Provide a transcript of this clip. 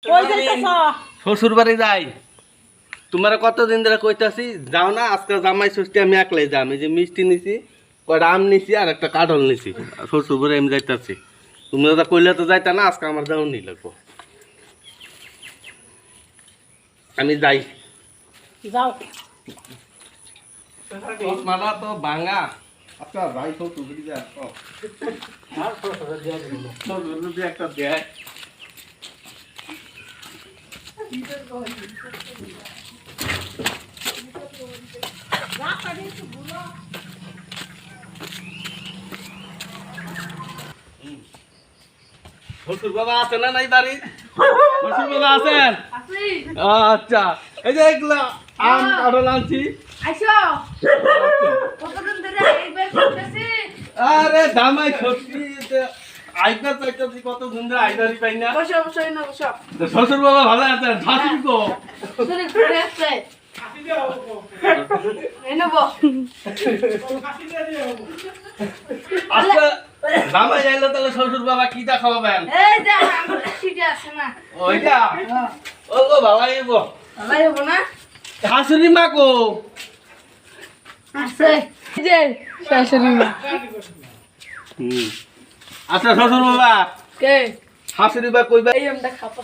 কই যাইতাছ? শ্বশুর বাড়ি যাই। তোমার কতদিন ধরে কইতাছি যাও না, আজকে জামাই ষষ্ঠী আমি একলাই যাম। এই যে মিষ্টি নিছি, কয়টা আম নিছি আর একটা কাঁঠাল নিছি, শ্বশুর বাড়ি আমি যাইতাছি। তুমি দাদা কইলে তো যাইতা না, আজকে আমার যাও নি লাগবো। আমি যাই। যাও। মালা তো ভাঙা। আচ্ছা যাই তো তুমি যা। আর শ্বশুর দিয়া দিল। যদি একটা দেয়। শ্বশুর বাবা আছে না নাই বাড়ি? শ্বশুর বাবা আছেন? আছি। আচ্ছা, এই যে এগুলা আম কাঁঠাল আনছি। আইসো। কতদিন ধরে আইবার করতেছি। আরে জামাই ষষ্ঠী আইবার চাইতেছি, কত দিন ধরে আইবারই পাই না। বসো বসো না বসো। শ্বশুর বাবা ভালো আছেন? শাশুড়ি তো শরীর ঘুরে আসছে। এনেবো। আচ্ছা, জামাই আইলে তাহলে শ্বশুর বাবা কিটা খাওয়াবেন? এই যে আমার সিটে আছে না। ওইটা ও গো বাবা এগো ভাই হবো না? শাশুড়ি মা কো? আছে। এই যে শাশুড়ি মা। আচ্ছা শ্বশুর বাবা, কে? শাশুড়ি বা কইবা এই আমটা খাবো।